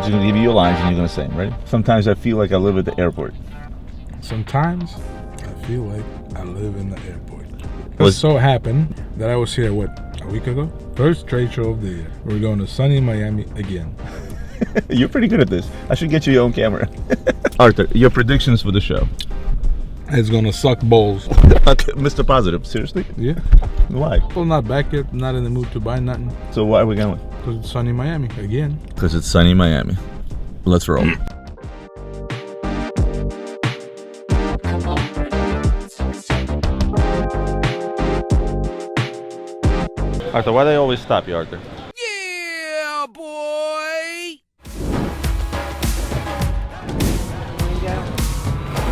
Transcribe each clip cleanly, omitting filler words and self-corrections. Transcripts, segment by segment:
just gonna give you your lines and you're gonna say them. Ready? Sometimes I feel like I live at the airport. Sometimes I feel like I live in the airport. It so happened that I was here, a week ago? First trade show of the year. We're going to sunny Miami again. You're pretty good at this. I should get you your own camera. Arthur, your predictions for the show. It's gonna suck balls. Okay, Mr. Positive, seriously? Yeah. Why? Well, not back yet, not in the mood to buy nothing. So why are we going? Because it's sunny Miami again. Because it's sunny Miami. Let's roll. Arthur, why do they always stop you, Arthur? Yeah, boy! There you go.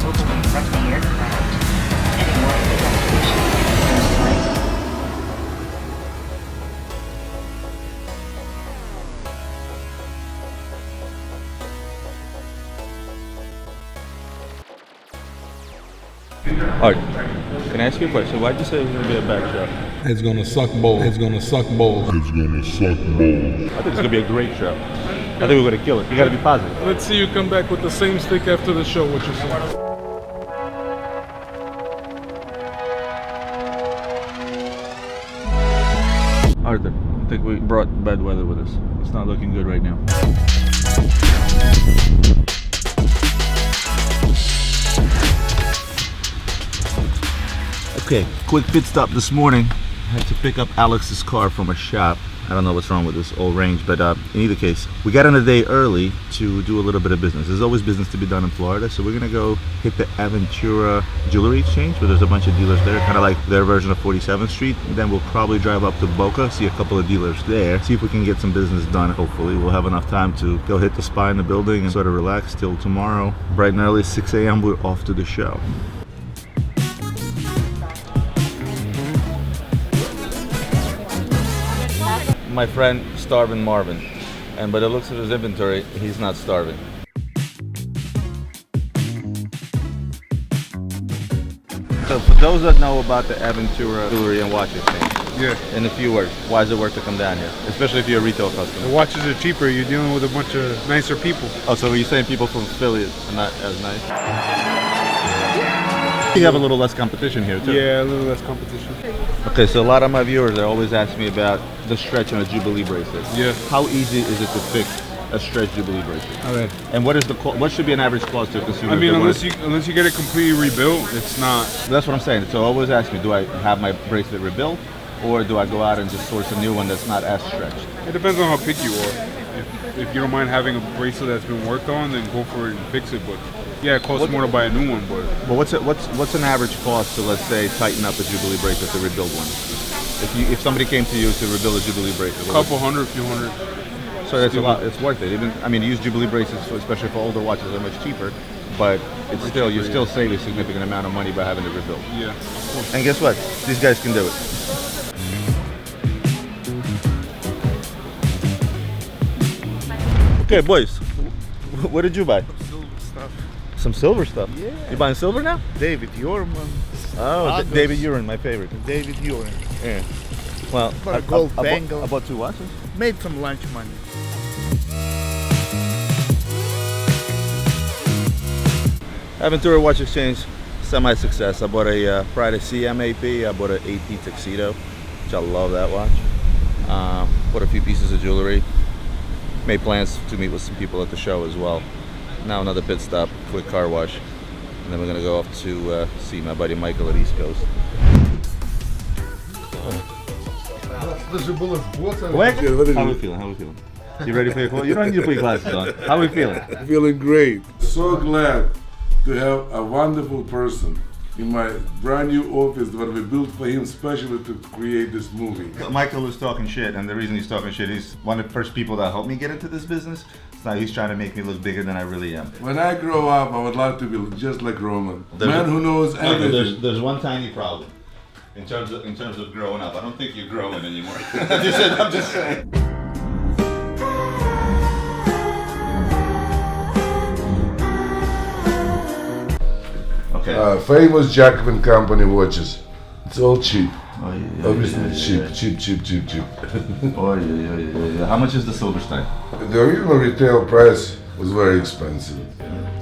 Opening from the aircraft. Heading north to destination. Arthur, can I ask you a question? Why'd you say it was going to be a back show? It's gonna suck balls. It's gonna suck balls. I think it's going to be a great show. I think we're going to kill it. You got to be positive. Let's see you come back with the same stick after the show, what you say. Arthur, I think we brought bad weather with us. It's not looking good right now. Okay, quick pit stop this morning. I had to pick up Alex's car from a shop. I don't know what's wrong with this old range, but in either case, we got on a day early to do a little bit of business. There's always business to be done in Florida, so we're gonna go hit the Aventura Jewelry Exchange, where there's a bunch of dealers there, kind of like their version of 47th Street. Then we'll probably drive up to Boca, see a couple of dealers there, see if we can get some business done. Hopefully, we'll have enough time to go hit the spa in the building and sort of relax till tomorrow. Bright and early, 6 a.m., we're off to the show. My friend Starvin' Marvin, and by the looks of his inventory, he's not starving. So for those that know about the Aventura Jewelry and Watch Exchange, in a few words, why is it worth to come down here? Especially if you're a retail customer. The watches are cheaper, you're dealing with a bunch of nicer people. Oh, so you're saying people from Philly are not as nice? You have a little less competition here too. Yeah, a little less competition. Okay, so a lot of my viewers are always asking me about the stretch on a Jubilee bracelet. Yeah. How easy is it to fix a stretch Jubilee bracelet? All right. And what is the what should be an average cost to a consumer? I mean, unless you get it completely rebuilt, it's not. That's what I'm saying. So always ask me, do I have my bracelet rebuilt, or do I go out and just source a new one that's not as stretched? It depends on how picky you are. If you don't mind having a bracelet that's been worked on, then go for it and fix it. But yeah, it costs more to buy a new one. But what's an average cost to, let's say, tighten up a Jubilee bracelet to rebuild one? If somebody came to you to rebuild a Jubilee bracelet, a couple hundred, few hundred. So that's a lot. It's worth it. Even used Jubilee bracelets, especially for older watches, are much cheaper. But it's still you still save a significant amount of money by having it rebuilt. Yeah, of course. And guess what? These guys can do it. Okay, boys. What did you buy? Silver stuff. Some silver stuff. Yeah. You buying silver now? David Yorman. Oh, David Urin, my favorite. David Yorman. Yeah. Well, Bought a gold bangle. I bought 2 watches. Made some lunch money. Aventura Watch Exchange, semi-success. I bought a Prada CM8B. I bought an AP Tuxedo, which I love that watch. Bought a few pieces of jewelry. Made plans to meet with some people at the show as well. Now another pit stop, quick car wash, and then we're gonna go off to see my buddy Michael at East Coast. How are we feeling? You ready for your clothes? You don't need to put your glasses on. How are we feeling? Feeling great. So glad to have a wonderful person in my brand new office that we built for him specially to create this movie. Michael was talking shit, and the reason he's talking shit, he's one of the first people that helped me get into this business. So now he's trying to make me look bigger than I really am. When I grow up, I would like to be just like Roman. Man who knows everything. There's one tiny problem. In terms of growing up, I don't think you're growing anymore. I'm just saying. Okay. Famous Jackman Company watches. It's all cheap. Oh yeah. Obviously cheap. Oh yeah. How much is the Silverstein? The original retail price was very expensive.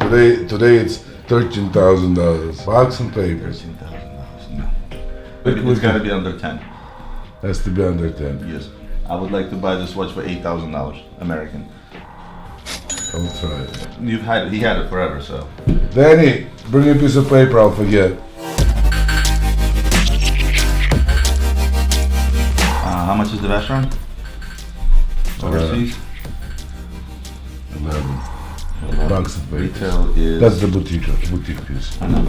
Today it's $13,000. Box and papers. No. But it's got to be under 10. Has to be under 10. Yes. I would like to buy this watch for $8,000 American. I'll try it. He had it forever, so. Danny, bring a piece of paper, I'll forget. How much is the restaurant? Overseas? 11. Box of papers. Retail is. That's the boutique piece. I know.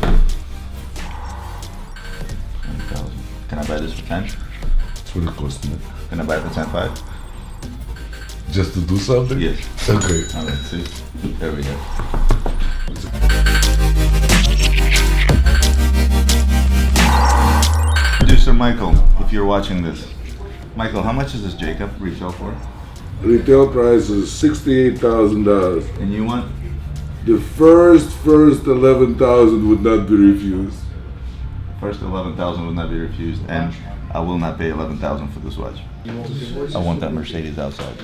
10,000. Can I buy this for 10? That's what it cost me. Can I buy it for 10.5? Just to do something? Yes. Okay. All right, see? There we go. Producer Michael, if you're watching this. Michael, how much is this Jacob retail for? Retail price is $68,000. And you want? The first 11,000 would not be refused. First 11,000 will not be refused, and I will not pay 11,000 for this watch. I want that Mercedes outside.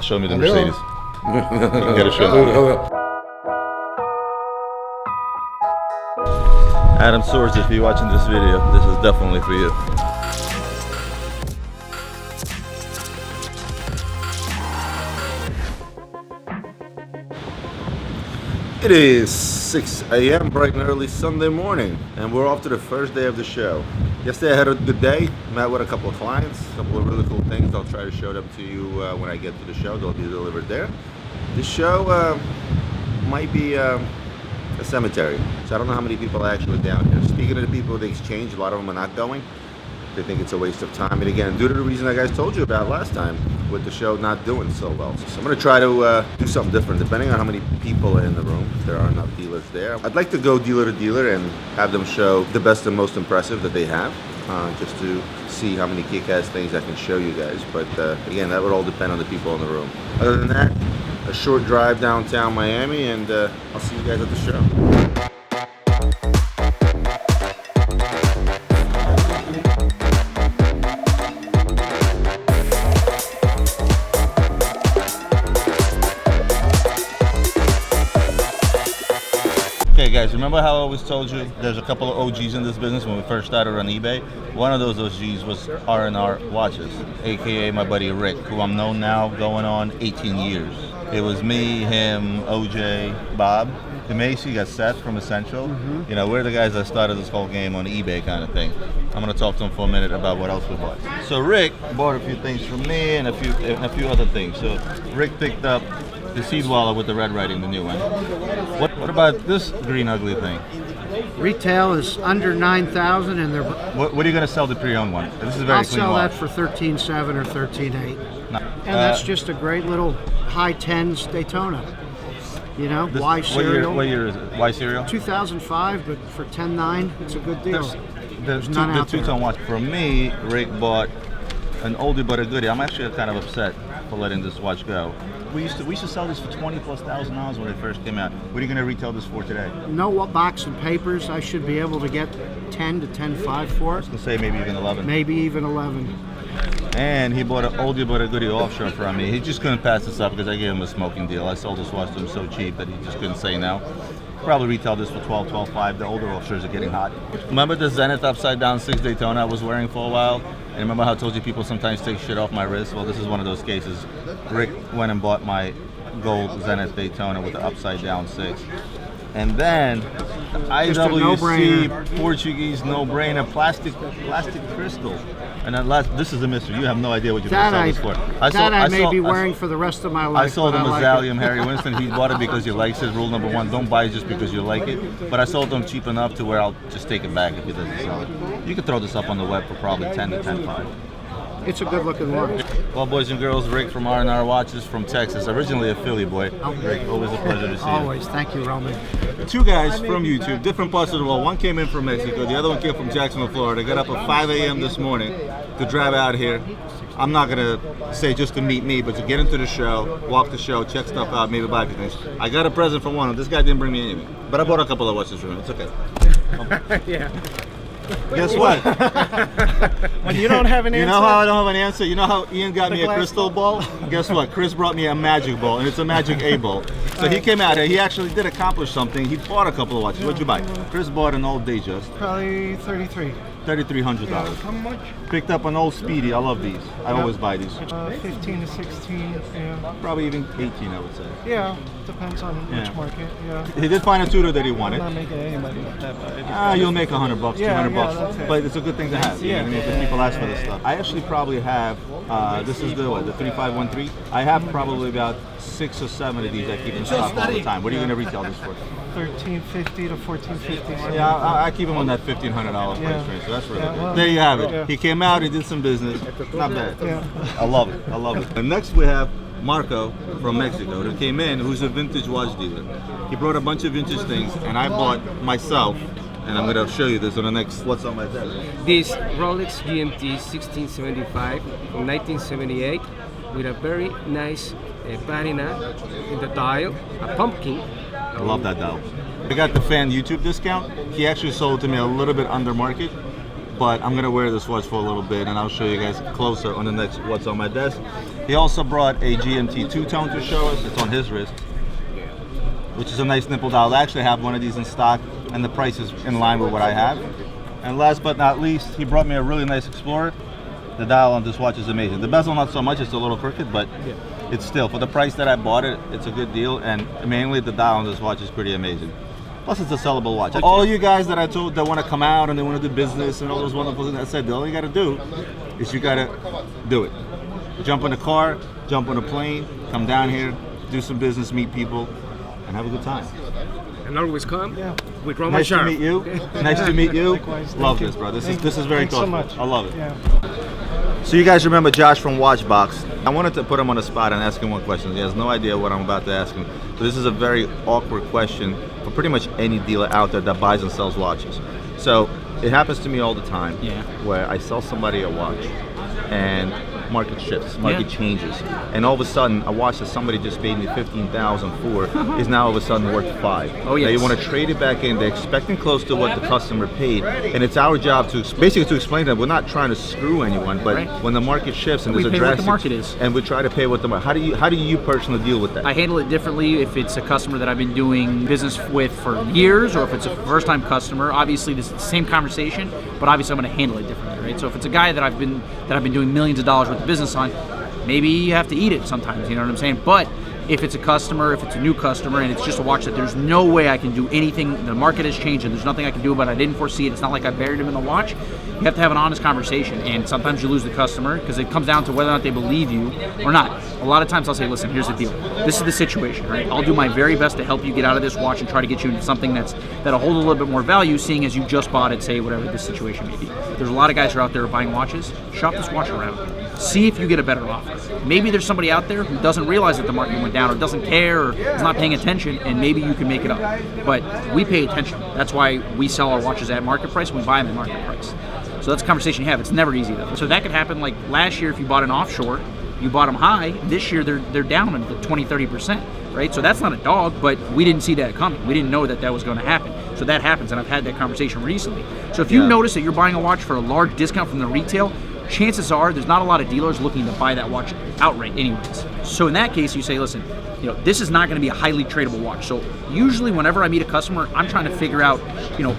Show me the Mercedes. You gotta show me. Adam Soares, if you're watching this video, this is definitely for you. It is 6 a.m. bright and early Sunday morning, and we're off to the first day of the show. Yesterday I had a good day, met with a couple of clients, a couple of really cool things. I'll try to show them to you when I get to the show. They'll be delivered there. This show might be a cemetery, so I don't know how many people are actually down here. Speaking of the people of the exchange, a lot of them are not going. They think it's a waste of time, and again, due to the reason I guys told you about last time, with the show not doing so well. So I'm going to try to do something different, depending on how many people are in the room, if there are enough dealers there. I'd like to go dealer to dealer and have them show the best and most impressive that they have, just to see how many kick-ass things I can show you guys. But again, that would all depend on the people in the room. Other than that, a short drive downtown Miami, and I'll see you guys at the show. Okay guys, remember how I always told you there's a couple of OGs in this business when we first started on eBay? One of those OGs was R&R Watches, aka my buddy Rick, who I'm known now going on 18 years. It was me, him, OJ, Bob, DeMacy, you got Seth from Essential. You know, we're the guys that started this whole game on eBay kind of thing. I'm gonna talk to him for a minute about what else we bought. So Rick bought a few things from me and a few other things. So Rick picked up the seed wallet with the red writing, the new one. What about this green ugly thing? Retail is under 9,000, and they're. What are you going to sell the pre-owned one? This is a very I'll clean sell watch. that for 13.7 or 13.8, No. and that's just a great little high tens Daytona. You know, This- Y serial. What year is it? Y serial? 2005, but for 10.9, it's a good deal. There's none the out there. two-tone watch. For me, Rick bought an oldie but a goodie. I'm actually kind of upset for letting this watch go. We used to sell this for $20,000+ when it first came out. What are you going to retail this for today? No what box and papers. I should be able to get 10 to 10.5 for it. Let's say maybe even 11. Maybe even 11. And he bought an oldie but a goodie offshore from me. He just couldn't pass this up because I gave him a smoking deal. I sold this watch to him so cheap that he just couldn't say no. Probably retail this for 12.5. The older offshores are getting hot. Remember the Zenith upside down 6 Daytona I was wearing for a while? And remember how I told you people sometimes take shit off my wrist? Well, this is one of those cases. Rick went and bought my gold Zenith Daytona with the upside down 6. And then the Just a IWJG no-brainer. Portuguese no-brainer plastic crystal. And then this is a mystery. You have no idea what you're going That to sell I, this for. I may be wearing for the rest of my life. I sold but him a like Zalium it. Harry Winston. He bought it because he likes it. Rule number 1, don't buy it just because you like it. But I sold him cheap enough to where I'll just take it back if he doesn't sell it. You could throw this up on the web for probably 10 to 10.5. It's a good looking watch. Well, boys and girls, Rick from R&R Watches from Texas. Originally a Philly boy. Rick, always a pleasure to see you. Always. Thank you, Roman. Two guys from YouTube, different parts of the world. One came in from Mexico, the other one came from Jacksonville, Florida. Got up at 5 a.m. this morning to drive out here. I'm not gonna say just to meet me, but to get into the show, walk the show, check stuff out, maybe buy a few things. I got a present from one of them. This guy didn't bring me anything, but I bought a couple of watches from him. It's okay. Yeah. Guess what? When you don't have an You answer, know how I don't have an answer? You know how Ian got The me a glass crystal ball? Guess what? Chris brought me a magic ball, and it's a magic 8 ball. So he came out here. He actually did accomplish something. He bought a couple of watches. What'd you buy? Chris bought an old Datejust, probably 33. $3,300. How much? Picked up an old Speedy. I love these. I always buy these. 15 to 16. Yeah. Probably even 18, I would say. Yeah. Depends on Yeah. which market. Yeah. He did find a Tudor that he wanted. I'm not making any money with that, but You'll make $100, Yeah, $200 yeah, bucks. that's it. But it's a good thing to have. You know what I mean? Yeah. Because people ask for this stuff. I actually probably have, this is the 3513. I have probably about 6 or 7 of these I keep in stock all the time. What are you going to retail this for? $13.50 to $14.50. Yeah, I keep them on that $1,500 price Yeah. range, so that's really Yeah, good. well, There you have it. yeah. He came out, he did some business. Not bad. Yeah. I love it. I love it. And next we have Marco from Mexico who came in, who's a vintage watch dealer. He brought a bunch of vintage things, and I bought myself, and I'm going to show you this on the next What's on My Desk. This Rolex GMT 1675 from 1978 with a very nice patina in the dial, a pumpkin. I love that dial. I got the fan YouTube discount. He actually sold it to me a little bit under market, but I'm gonna wear this watch for a little bit, and I'll show you guys closer on the next What's on My Desk. He also brought a GMT 2-tone to show us. It's on his wrist, which is a nice nipple dial. I actually have one of these in stock, and the price is in line with what I have. And last but not least, he brought me a really nice Explorer. The dial on this watch is amazing. The bezel not so much, it's a little crooked, but it's still, for the price that I bought it, it's a good deal, and mainly the dial on this watch is pretty amazing. Plus it's a sellable watch. All you guys that I told that want to come out and they want to do business and all those wonderful things, I said, all you got to do is you got to do it. Jump in a car, jump on a plane, come down here, do some business, meet people, and have a good time. And always come with Roman Nice to Sharf. meet you. Nice to meet you. Likewise. Love Thank this, you. bro. This Thank is very thanks so thoughtful. much. I love it. Yeah. So you guys remember Josh from Watchbox? I wanted to put him on the spot and ask him one question. He has no idea what I'm about to ask him. So this is a very awkward question for pretty much any dealer out there that buys and sells watches. So it happens to me all the time where I sell somebody a watch and market shifts, market changes, and all of a sudden a watch that somebody just paid me $15,000 for is now all of a sudden worth $5,000. Oh, yes. Now you want to trade it back in. They're expecting close to what the customer paid, and it's our job to basically to explain to them we're not trying to screw anyone, but when the market shifts and We there's a pay what the drastic, market is. and we try to pay what the market. How do you personally deal with that? I handle it differently if it's a customer that I've been doing business with for years, or if it's a first-time customer. Obviously, this is the same conversation, but obviously I'm going to handle it differently, right? So if it's a guy that I've been doing millions of dollars worth of business on, maybe you have to eat it sometimes. You know what I'm saying? But if it's a customer, if it's a new customer, and it's just a watch that there's no way I can do anything, the market has changed and there's nothing I can do about it, I didn't foresee it, it's not like I buried him in the watch, you have to have an honest conversation. And sometimes you lose the customer because it comes down to whether or not they believe you or not. A lot of times I'll say, listen, here's the deal. This is the situation, right? I'll do my very best to help you get out of this watch and try to get you into something that'll hold a little bit more value, seeing as you just bought it, say, whatever this situation may be. There's a lot of guys who are out there buying watches. Shop this watch around. See if you get a better offer. Maybe there's somebody out there who doesn't realize that the market went down, or doesn't care, or is not paying attention, and maybe you can make it up. But we pay attention. That's why we sell our watches at market price, and we buy them at market price. So that's a conversation you have. It's never easy though. So that could happen like last year if you bought an offshore, you bought them high. This year they're down in the 20-30%, right? So that's not a dog, but we didn't see that coming. We didn't know that was going to happen. So that happens, and I've had that conversation recently. So if you notice that you're buying a watch for a large discount from the retail, chances are there's not a lot of dealers looking to buy that watch outright anyways. So in that case, you say, listen, this is not going to be a highly tradable watch. So usually whenever I meet a customer, I'm trying to figure out,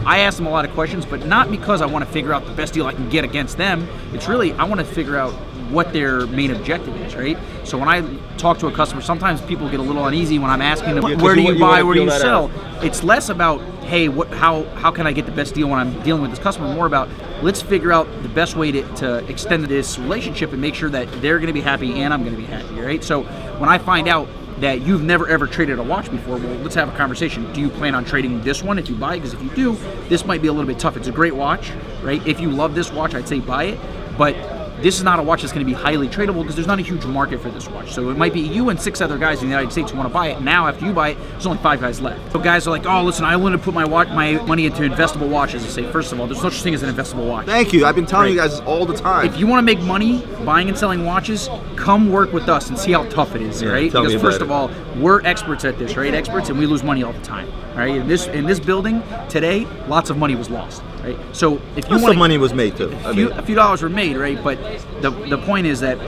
I ask them a lot of questions, but not because I want to figure out the best deal I can get against them. It's really, I want to figure out what their main objective is, right? So when I talk to a customer, sometimes people get a little uneasy when I'm asking them, where do you buy, where do you sell? It's less about, hey, how can I get the best deal when I'm dealing with this customer? More about, let's figure out the best way to extend this relationship and make sure that they're going to be happy and I'm going to be happy, right? So when I find out that you've never ever traded a watch before, well, let's have a conversation. Do you plan on trading this one if you buy it? Because if you do, this might be a little bit tough. It's a great watch, right? If you love this watch, I'd say buy it, but this is not a watch that's going to be highly tradable because there's not a huge market for this watch. So it might be you and 6 other guys in the United States who want to buy it. Now, after you buy it, there's only 5 guys left. So guys are like, oh, listen, I want to put my money into investable watches. I say, first of all, there's no such thing as an investable watch. Thank you. I've been telling you guys this all the time. If you want to make money buying and selling watches, come work with us and see how tough it is, right? Because first of all, we're experts at this, right? Experts, and we lose money all the time, right? In this building today, lots of money was lost. right? So if you Some want money was made too. a few dollars were made, right? But the point is that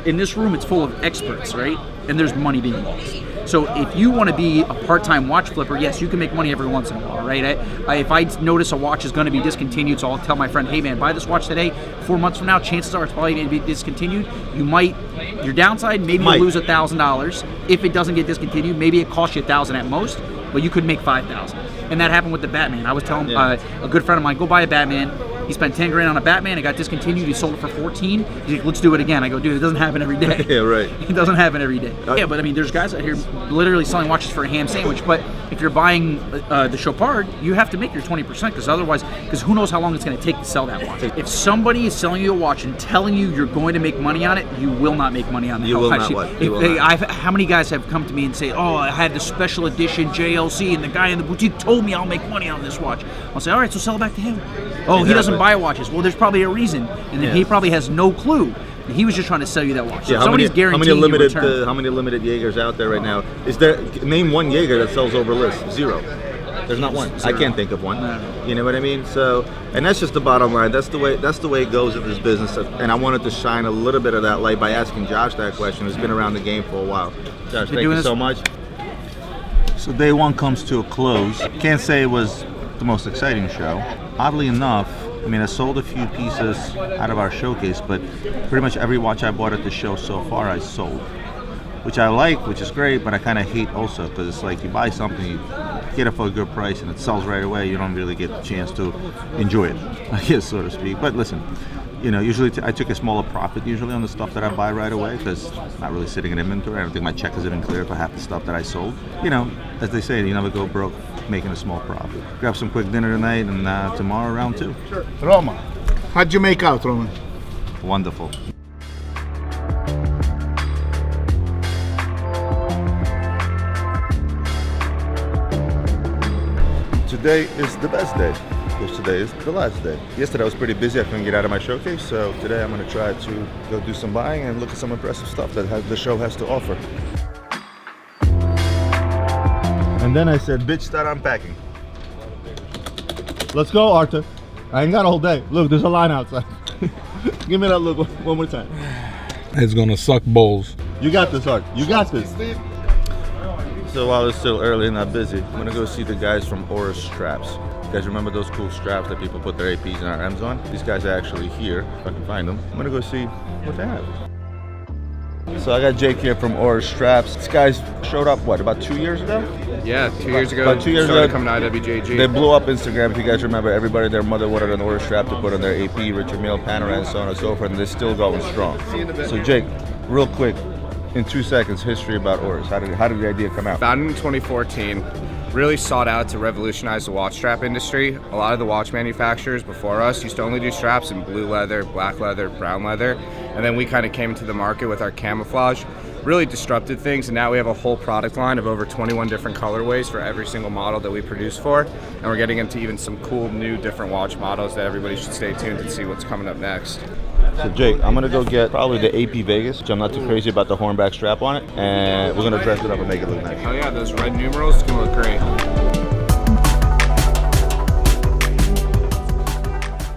in this room it's full of experts, right? And there's money being lost. So if you want to be a part-time watch flipper, yes, you can make money every once in a while, right? If I notice a watch is going to be discontinued, so I'll tell my friend, hey man, buy this watch today. 4 months from now, chances are it's probably going to be discontinued. Your downside, maybe you'll lose $1,000. If it doesn't get discontinued, maybe it costs you $1,000 at most, but you could make $5,000. And that happened with the Batman. I was telling a good friend of mine, go buy a Batman. He spent 10 grand on a Batman. It got discontinued. He sold it for 14. He's like, let's do it again. I go, dude, it doesn't happen every day. Yeah, right. It doesn't happen every day. Yeah, but I mean, there's guys out here literally selling watches for a ham sandwich. But if you're buying the Chopard, you have to make your 20% because who knows how long it's going to take to sell that watch. If somebody is selling you a watch and telling you you're going to make money on it, you will not make money on that watch. How many guys have come to me and say, oh, I had the special edition JLC and the guy in the boutique told me I'll make money on this watch. I'll say, all right, so sell it back to him. Oh, he doesn't buy watches. Well, there's probably a reason, and then he probably has no clue. He was just trying to sell you that watch. So somebody's guaranteeing you a return. How many limited Jaegers out there right now? Is there? Name one Jaeger that sells over list. Zero. There's not one. I can't think of one. No. You know what I mean? So, and that's just the bottom line. That's the way it goes in this business. And I wanted to shine a little bit of that light by asking Josh that question, who's been around the game for a while. Josh, thank you so much. So day one comes to a close. Can't say it was the most exciting show. Oddly enough, I mean, I sold a few pieces out of our showcase, but pretty much every watch I bought at the show so far I sold, which I like, which is great, but I kind of hate also because it's like you buy something, you get it for a good price, and it sells right away. You don't really get the chance to enjoy it, I guess, so to speak. But listen, you know, usually I took a smaller profit usually on the stuff that I buy right away because I'm not really sitting in inventory. I don't think my check is even clear for half the stuff that I sold. You know, as they say, you never go broke making a small profit. Grab some quick dinner tonight, and tomorrow round 2. Sure. Roma, how'd you make out, Roman? Wonderful. Today is the best day, because today is the last day. Yesterday I was pretty busy, I couldn't get out of my showcase, so today I'm going to try to go do some buying and look at some impressive stuff that the show has to offer. And then I said, bitch, start unpacking. Let's go, Arthur. I ain't got all day. Look, there's a line outside. Give me that look one more time. It's gonna suck balls. You got this, Art. You got this. So while it's still early and not busy, I'm gonna go see the guys from Aura Straps. You guys remember those cool straps that people put their APs and our M's on? These guys are actually here, if I can find them. I'm gonna go see what they have. So I got Jake here from Aura Straps. These guys showed up, what, about 2 years ago? Yeah, 2 years ago. About 2 years started ago, coming to IWJG. They blew up Instagram. If you guys remember, everybody, their mother wanted an Aura strap to put on their AP, Richard Mille, Panorama, and so on and so forth, and they're still going strong. So Jake, real quick, in 2 seconds, history about Auras. How did the idea come out? Founded in 2014, really sought out to revolutionize the watch strap industry. A lot of the watch manufacturers before us used to only do straps in blue leather, black leather, brown leather, and then we kind of came into the market with our camouflage, really disrupted things, and now we have a whole product line of over 21 different colorways for every single model that we produce for, and we're getting into even some cool new different watch models that everybody should stay tuned and see what's coming up next. So Jake, I'm gonna go get probably the AP Vegas, which I'm not too crazy about the hornback strap on it, and we're gonna dress it up and make it look nice. Oh yeah, those red numerals, it's gonna look great.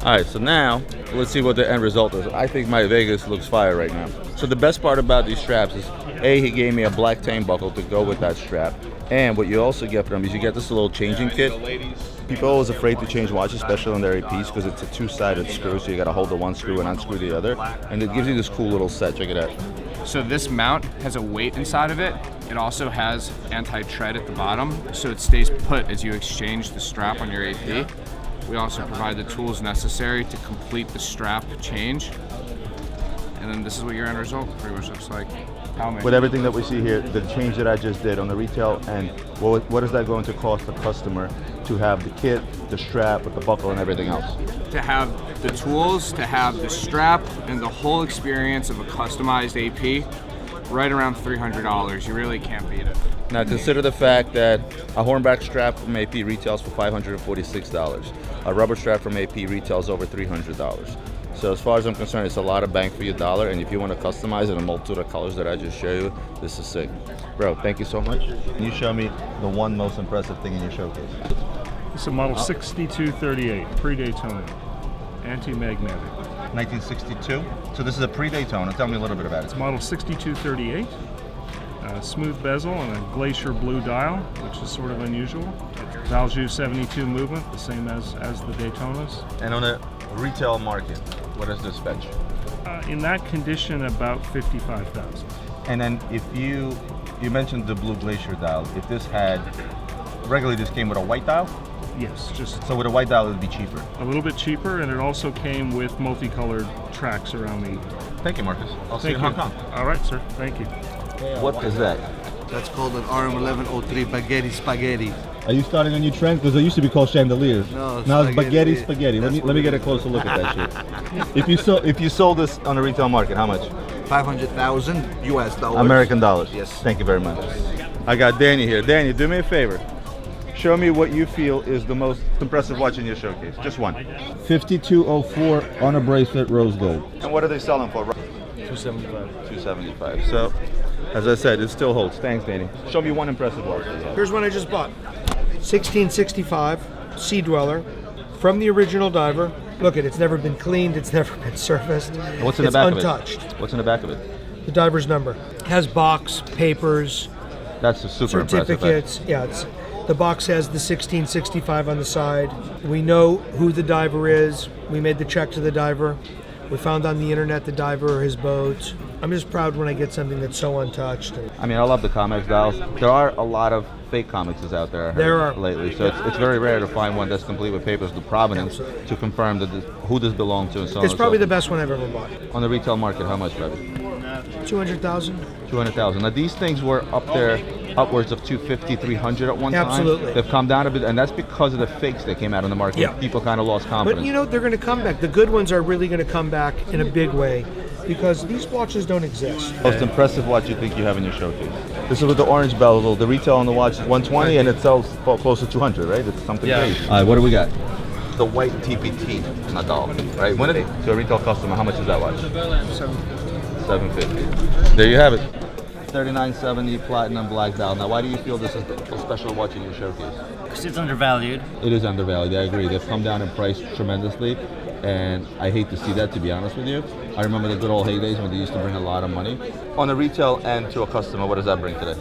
Alright, so now, let's see what the end result is. I think my Vegas looks fire right now. So the best part about these straps is, A, he gave me a black tang buckle to go with that strap, and what you also get from them is you get this little changing kit. People are always afraid to change watches, especially on their APs, because it's a two-sided screw, so you gotta hold the one screw and unscrew the other, and it gives you this cool little set. Check it out. So this mount has a weight inside of it. It also has anti-tread at the bottom, so it stays put as you exchange the strap on your AP. We also provide the tools necessary to complete the strap change. And then this is what your end result pretty much looks like. With everything that we see here, the change that I just did on the retail, and what is that going to cost the customer to have the kit, the strap, with the buckle and everything else? To have the tools, to have the strap, and the whole experience of a customized AP, right around $300. You really can't beat it. Now consider the fact that a hornback strap from AP retails for $546. A rubber strap from AP retails over $300. So as far as I'm concerned, it's a lot of bang for your dollar, and if you want to customize it in a multitude of colors that I just showed you, this is sick. Bro, thank you so much. Can you show me the one most impressive thing in your showcase? It's a model 6238, pre-Daytona, anti-magnetic. 1962. So this is a pre-Daytona. Tell me a little bit about it. It's model 6238, smooth bezel and a glacier blue dial, which is sort of unusual. Valjoux 72 movement, the same as the Daytonas. And on a retail market, what is this fetch? In that condition, about 55,000. And then if you mentioned the blue glacier dial, if this had, regularly this came with a white dial? Yes, just So with a white dial it would be cheaper. a little bit cheaper, and it also came with multicolored tracks around the. Thank you, Marcus. I'll see you Thank in Hong you. Kong. All right, sir. Thank you. What is that? That's called an RM1103 Baghetti Spaghetti. Are you starting a new trend? Because they used to be called chandeliers. No, now it's spaghetti. spaghetti. Let That's me get a what it closer look at that shit. If you sold this on the retail market, how much? 500,000 US dollars. American dollars. Yes. Thank you very much. I got Danny here. Danny, do me a favor. Show me what you feel is the most impressive watch in your showcase. Just one. 5204 on a bracelet, rose gold. And what are they selling for? 275. 275. So, as I said, it still holds. Thanks, Danny. Show me one impressive watch. Here's one I just bought. 1665 Sea Dweller from the original diver. Look, it's never been cleaned. It's never been surfaced. What's in the It's back untouched. of it? What's in the back of it? The diver's number. Has box, papers, That's a super impressive. certificates. Yeah, the box has the 1665 on the side. We know who the diver is. We made the check to the diver. We found on the internet the diver or his boat. I'm just proud when I get something that's so untouched. I mean, I love the Comex dials. There are a lot of fake Comexes out there. I heard There are. lately, so it's very rare to find one that's complete with papers, the provenance, to confirm that who this belongs to, and so on. It's probably the best one I've ever bought. On the retail market, how much, baby? 200,000. 200,000. Now these things were up there, upwards of 250, 300 at one Absolutely. time. They've come down a bit, and that's because of the fakes that came out on the market. Yeah. People kind of lost confidence. But you know, they're going to come back. The good ones are really going to come back in a big way because these watches don't exist. Most impressive watch you think you have in your showcase? This is with the orange bezel. The retail on the watch is 120, and it sells close to 200, right? It's something crazy. All right, what do we got? The white TPT Nadal, right? When it to a retail customer, how much is that watch? $750. There you have it. 3970 platinum black dial. Now, why do you feel this is a special watch in your showcase? Because it's undervalued. It is undervalued. I agree. They've come down in price tremendously, and I hate to see that, to be honest with you. I remember the good old heydays when they used to bring a lot of money. On a retail and to a customer, what does that bring today?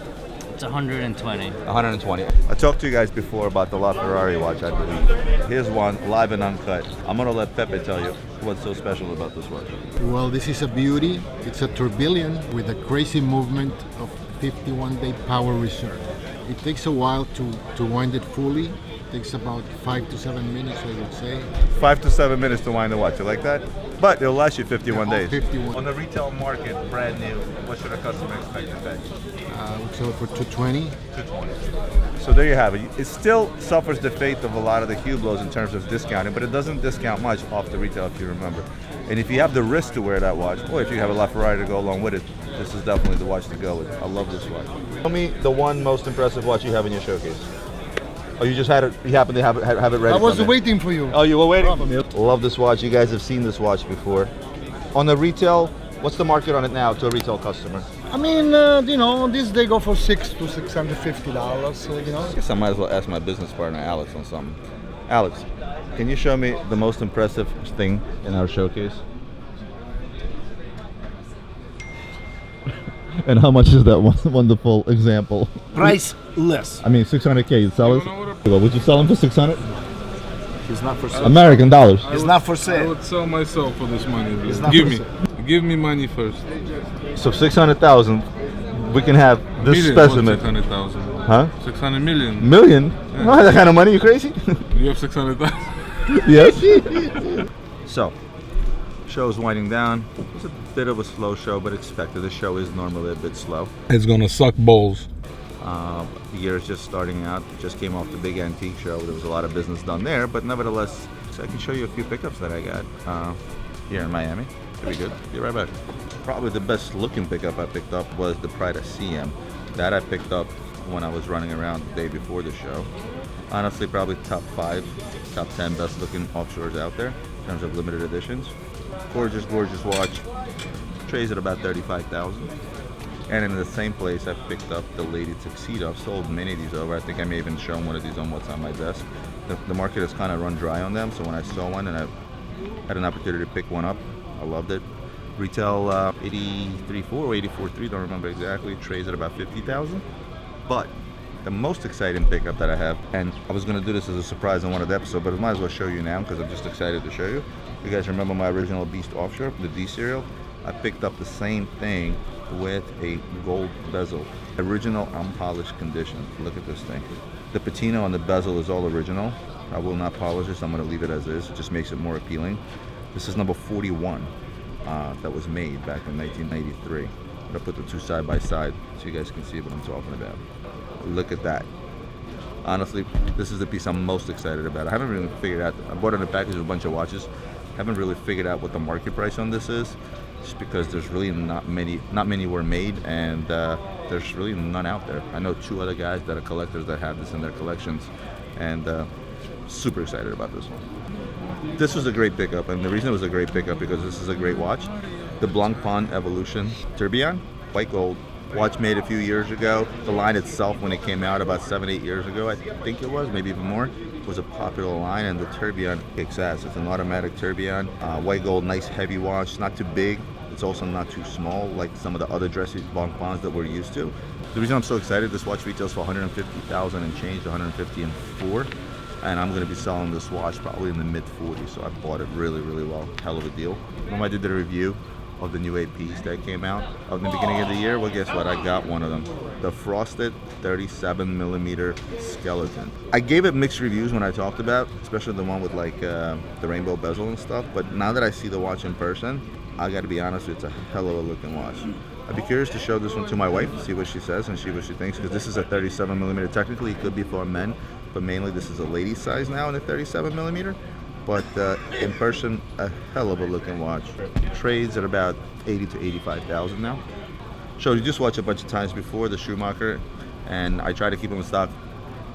It's 120. 120. I talked to you guys before about the LaFerrari watch, I believe. Here's one, live and uncut. I'm gonna let Pepe tell you what's so special about this watch. Well, this is a beauty. It's a tourbillon with a crazy movement of 51-day power reserve. It takes a while to wind it fully. It takes about 5 to 7 minutes, I would say. 5 to 7 minutes to wind the watch. You like that? But it'll last you 51 days. 51. On the retail market, brand new, what should a customer expect to pay? We'll sell it for 220. 220. So there you have it. It still suffers the fate of a lot of the Hublots in terms of discounting, but it doesn't discount much off the retail if you remember. And if you have the wrist to wear that watch, or if you have a LaFerrari to go along with it, this is definitely the watch to go with. I love this watch. Tell me the one most impressive watch you have in your showcase. Oh, you just had it, you happen to have it ready. I was waiting for you. Oh, you were waiting for me. Love this watch. You guys have seen this watch before. On the retail, what's the market on it now to a retail customer? I mean, you know, this they go for $600 to $650. So, you know. I guess I might as well ask my business partner, Alex, on something. Alex, can you show me the most impressive thing in our showcase? And how much is that wonderful example? Priceless. I mean, 600K. You sell it? Well, would you sell him for 600? He's not for sale. American dollars. It's not for I sale. would sell myself for this money. It's not Give for me. sale. Give me money first. So 600,000, we can have this Million, specimen. 600,000. Huh? 600 million. Million? Yeah. You don't have that kind of money, you crazy? You have 600,000. Yes. So, show's winding down. It's a bit of a slow show, but expected. The show is normally a bit slow. It's gonna suck balls. The year is just starting out. Just came off the big antique show. There was a lot of business done there, but nevertheless, so I can show you a few pickups that I got here in Miami. Should be good. Be right back. Probably the best looking pickup I picked up was the Prada CM. That I picked up when I was running around the day before the show. Honestly, probably top 5, top 10 best looking offshores out there in terms of limited editions. Gorgeous, gorgeous watch. Trades at about 35,000. And in the same place, I picked up the lady tuxedo. I've sold many of these over. I think I may have even shown one of these on what's on my desk. The market has kind of run dry on them, so when I saw one and I had an opportunity to pick one up, I loved it. Retail 83.4 or 84.3, don't remember exactly. Trades at about 50,000. But the most exciting pickup that I have, and I was going to do this as a surprise on one of the episodes, but I might as well show you now because I'm just excited to show you. You guys remember my original Beast Offshore, the D serial? I picked up the same thing with a gold bezel. Original unpolished condition. Look at this thing. The patina on the bezel is all original. I will not polish this. I'm going to leave it as is. It just makes it more appealing. This is number 41 that was made back in 1993. I'm going to put the two side by side so you guys can see what I'm talking about. Look at that. Honestly, this is the piece I'm most excited about. I haven't really figured out. I bought in a package with a bunch of watches. Haven't really figured out what the market price on this is, just because there's really not many were made, and there's really none out there. I know 2 other guys that are collectors that have this in their collections, and super excited about this one. This was a great pickup, and the reason it was a great pickup because this is a great watch. The Blancpain Evolution Tourbillon, white gold. Watch made a few years ago. The line itself, when it came out about 7-8 years ago, I think it was, maybe even more, was a popular line, and the tourbillon kicks ass. It's an automatic tourbillon, white gold, nice heavy watch. It's not too big. It's also not too small like some of the other dressy Blancpains that we're used to. The reason I'm so excited, this watch retails for 150,000 and change, 150,400, and I'm going to be selling this watch probably in the mid 40s. So I bought it really, really well. Hell of a deal. When I did the review of the new APs that came out in the beginning of the year, well, guess what? I got one of them. The frosted 37mm skeleton. I gave it mixed reviews when I talked about, especially the one with like the rainbow bezel and stuff. But now that I see the watch in person, I got to be honest, it's a hell of a looking watch. I'd be curious to show this one to my wife, see what she says and see what she thinks, because this is a 37mm. Technically, it could be for men, but mainly this is a lady size now in the 37mm. But in person, a hell of a looking watch. Trades at about 80 to 85,000 now. Showed you just watched a bunch of times before, the Schumacher, and I try to keep them in stock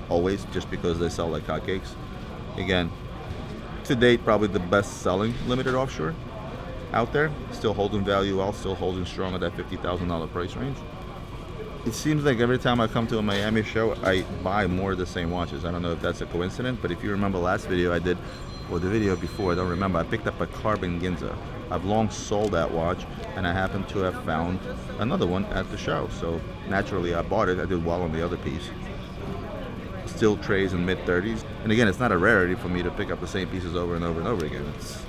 always, just because they sell like hotcakes. Again, to date, probably the best selling limited offshore out there. Still holding value well, still holding strong at that $50,000 price range. It seems like every time I come to a Miami show, I buy more of the same watches. I don't know if that's a coincidence, but if you remember last video I did, or the video before, I don't remember, I picked up a carbon Ginza. I've long sold that watch, and I happen to have found another one at the show. So naturally I bought it. I did well on the other piece. Still trades in mid-30s. And again, it's not a rarity for me to pick up the same pieces over and over and over again. It's,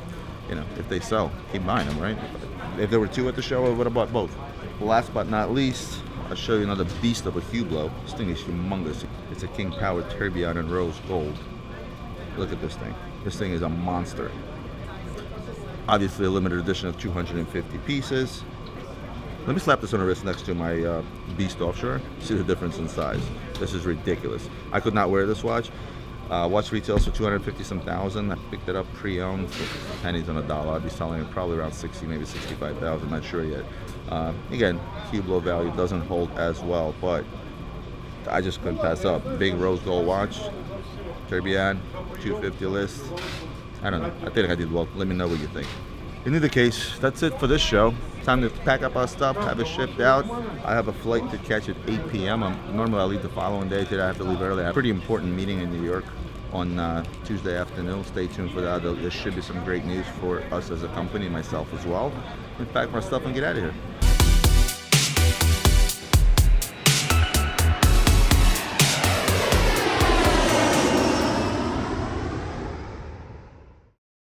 you know, if they sell, keep buying them, right? If there were 2 at the show, I would have bought both. Last but not least, I'll show you another beast of a Hublot. This thing is humongous. It's a King Power Tourbillon in rose gold. Look at this thing. This thing is a monster. Obviously a limited edition of 250 pieces. Let me slap this on the wrist next to my Beast Offshore. See the difference in size. This is ridiculous. I could not wear this watch. Watch retails for 250-some thousand. I picked it up pre-owned for pennies on a dollar. I'd be selling it probably around 60, maybe 65,000. Not sure yet. Again, Hublot value doesn't hold as well, but I just couldn't pass up. Big rose gold watch, Tourbillon, 250 list. I don't know. I think I did well. Let me know what you think. In either case, that's it for this show. Time to pack up our stuff, have it shipped out. I have a flight to catch at 8 p.m. Normally I leave the following day. Today I have to leave early. I have a pretty important meeting in New York on Tuesday afternoon. Stay tuned for that. There should be some great news for us as a company, myself as well. And pack my stuff and get out of here.